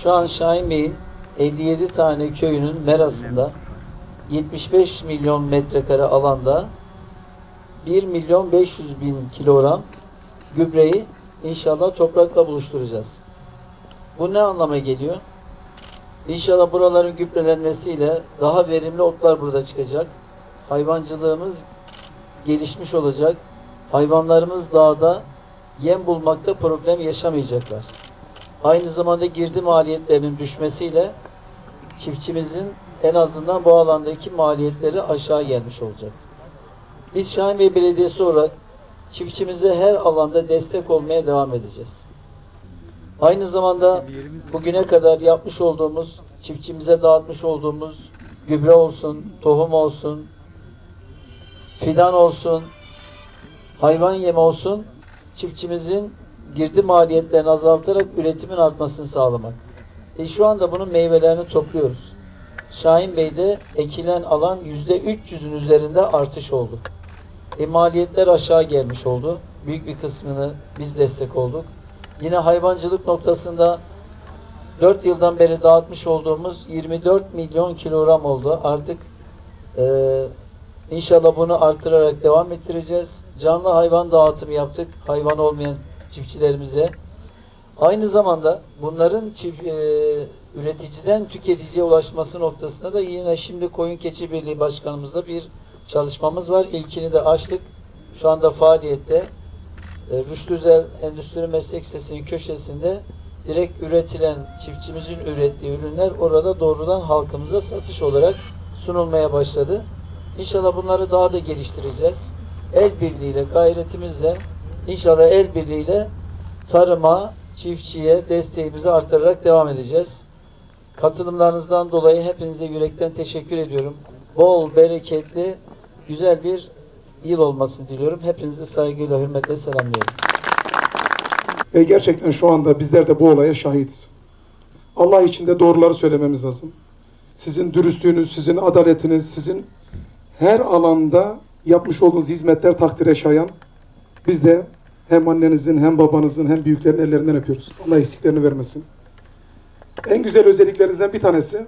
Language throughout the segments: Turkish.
Şu an Şahin Bey'in 57 tane köyünün merasında 75 milyon metrekare alanda 1 milyon 500 bin kilogram gübreyi inşallah toprakla buluşturacağız. Bu ne anlama geliyor? İnşallah buraların gübrelenmesiyle daha verimli otlar burada çıkacak. Hayvancılığımız gelişmiş olacak. Hayvanlarımız dağda yem bulmakta problem yaşamayacaklar. Aynı zamanda girdi maliyetlerinin düşmesiyle çiftçimizin en azından bu alandaki maliyetleri aşağı gelmiş olacak. Biz Şahin Bey Belediyesi olarak çiftçimize her alanda destek olmaya devam edeceğiz. Aynı zamanda bugüne kadar yapmış olduğumuz, çiftçimize dağıtmış olduğumuz gübre olsun, tohum olsun, fidan olsun, hayvan yemi olsun, çiftçimizin girdi maliyetlerini azaltarak üretimin artmasını sağlamak. Şu anda bunun meyvelerini topluyoruz. Şahin Bey'de ekilen alan %300'ün üzerinde artış oldu. Maliyetler aşağı gelmiş oldu. Büyük bir kısmını biz destek olduk. Yine hayvancılık noktasında 4 yıldan beri dağıtmış olduğumuz 24 milyon kilogram oldu. Artık inşallah bunu artırarak devam ettireceğiz. Canlı hayvan dağıtımı yaptık hayvan olmayan çiftçilerimize. Aynı zamanda bunların üreticiden tüketiciye ulaşması noktasında da yine şimdi Koyun Keçi Birliği Başkanımızla bir çalışmamız var. İlkini de açtık. Şu anda faaliyette. Rüştü Özel Endüstri Meslek Sitesi'nin köşesinde direkt üretilen, çiftçimizin ürettiği ürünler orada doğrudan halkımıza satış olarak sunulmaya başladı. İnşallah bunları daha da geliştireceğiz. El birliğiyle, gayretimizle, inşallah el birliğiyle tarıma, çiftçiye desteğimizi artırarak devam edeceğiz. Katılımlarınızdan dolayı hepinize yürekten teşekkür ediyorum. Bol, bereketli, güzel bir yıl olmasını diliyorum. Hepinizi saygıyla, hürmetle selamlıyorum. Ve gerçekten şu anda bizler de bu olaya şahidiz. Allah için de doğruları söylememiz lazım. Sizin dürüstlüğünüz, sizin adaletiniz, sizin her alanda yapmış olduğunuz hizmetler takdire şayan. Biz de hem annenizin, hem babanızın, hem büyüklerin ellerinden öpüyoruz. Allah eksiklerini vermesin. En güzel özelliklerinizden bir tanesi,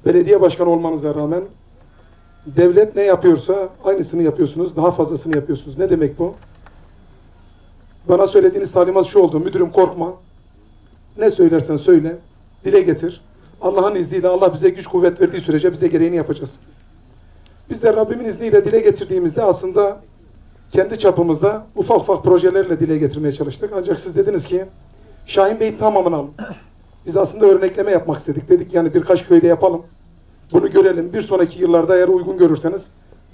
belediye başkanı olmanıza rağmen devlet ne yapıyorsa aynısını yapıyorsunuz, daha fazlasını yapıyorsunuz. Ne demek bu? Bana söylediğiniz talimat şu oldu: müdürüm korkma, ne söylersen söyle, dile getir. Allah'ın izniyle, Allah bize güç kuvvet verdiği sürece biz de gereğini yapacağız. Biz de Rabbimin izniyle dile getirdiğimizde aslında kendi çapımızda ufak ufak projelerle dile getirmeye çalıştık. Ancak siz dediniz ki Şahin Bey'in tamamını alın. Biz aslında örnekleme yapmak istedik. Dedik yani birkaç köyde yapalım. Bunu görelim. Bir sonraki yıllarda eğer uygun görürseniz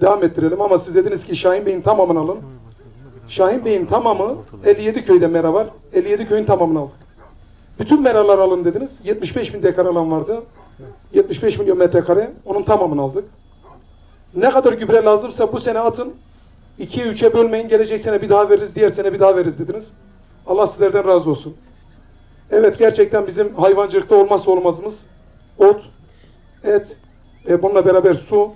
devam ettirelim. Ama siz dediniz ki Şahin Bey'in tamamını alın. Şahin Bey'in tamamı 57 köyde mera var. 57 köyün tamamını aldık. Bütün meralar alın dediniz. 75 bin dekar alan vardı. 75 milyon metrekare. Onun tamamını aldık. Ne kadar gübre lazımsa bu sene atın. 2'ye 3'e bölmeyin. Gelecek sene bir daha veririz. Diğer sene bir daha veririz dediniz. Allah sizlerden razı olsun. Evet, gerçekten bizim hayvancılıkta olmazsa olmazımız ot, et, bununla beraber su.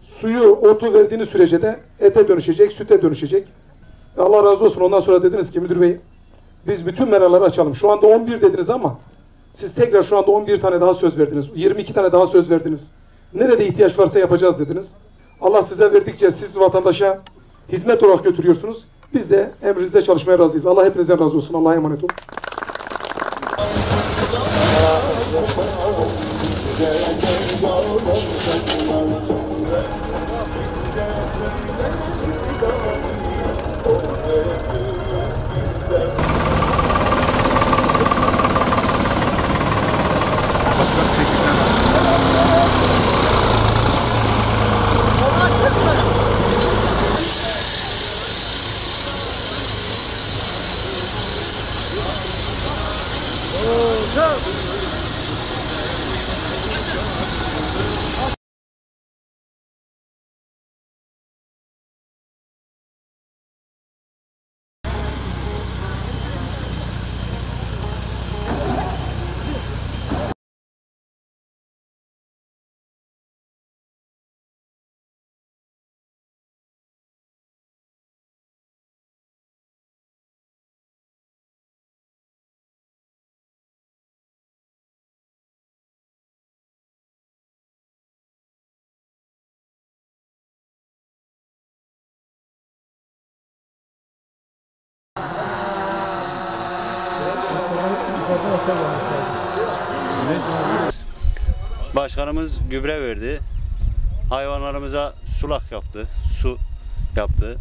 Suyu, otu verdiğiniz sürece de ete dönüşecek, süte dönüşecek. Allah razı olsun. Ondan sonra dediniz ki müdür bey, biz bütün meraları açalım. Şu anda 11 dediniz ama siz tekrar şu anda 11 tane daha söz verdiniz. 22 tane daha söz verdiniz. Nerede ihtiyaç varsa yapacağız dediniz. Allah size verdikçe siz vatandaşa hizmet olarak götürüyorsunuz. Biz de emrinizde çalışmaya razıyız. Allah hepinizden razı olsun. Allah'a emanet olun. Başkanımız gübre verdi. Hayvanlarımıza sulak yaptı. Su yaptı.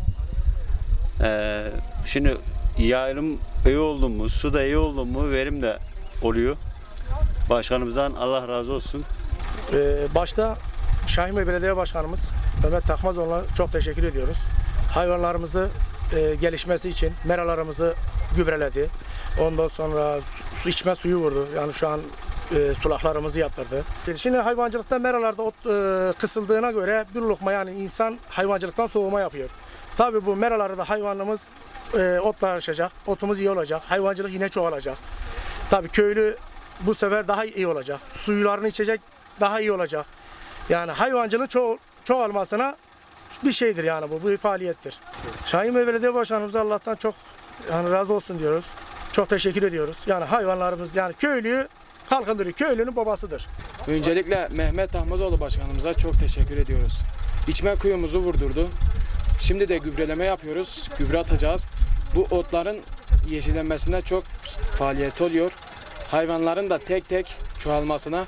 Şimdi yayılım iyi oldu mu, su da iyi oldu mu verim de oluyor. Başkanımızdan Allah razı olsun. Başta Şahin Bey Belediye Başkanımız Mehmet Takmazoğlu'na çok teşekkür ediyoruz. Hayvanlarımızı gelişmesi için meralarımızı gübreledi. Ondan sonra su içme suyu vurdu. Yani şu an sulaklarımızı yaptırdı. Şimdi hayvancılıkta meralarda ot kısıldığına göre bir lokma, yani insan hayvancılıktan soğuma yapıyor. Tabii bu meralarda hayvanımız otlaşacak, otumuz iyi olacak, hayvancılık yine çoğalacak. Tabii köylü bu sefer daha iyi olacak, suyularını içecek, daha iyi olacak. Yani hayvancılığın çoğalmasına bir şeydir, yani bu bir faaliyettir. Şahin Bey Belediye Başkanımıza Allah'tan çok razı olsun diyoruz. Çok teşekkür ediyoruz. Yani hayvanlarımız, yani köylüyü kalkındırıyor. Köylünün babasıdır. Öncelikle Mehmet Ahmetoğlu Başkanımıza çok teşekkür ediyoruz. İçme kuyumuzu vurdurdu. Şimdi de gübreleme yapıyoruz. Gübre atacağız. Bu otların yeşillenmesine çok faaliyet oluyor. Hayvanların da tek tek çoğalmasına,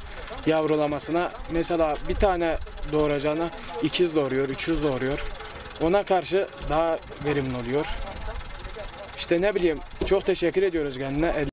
yavrulamasına, mesela bir tane doğuracağına ikiz doğuruyor, üçüz doğuruyor. Ona karşı daha verimli oluyor. İşte ne bileyim, çok teşekkür ediyoruz kendine.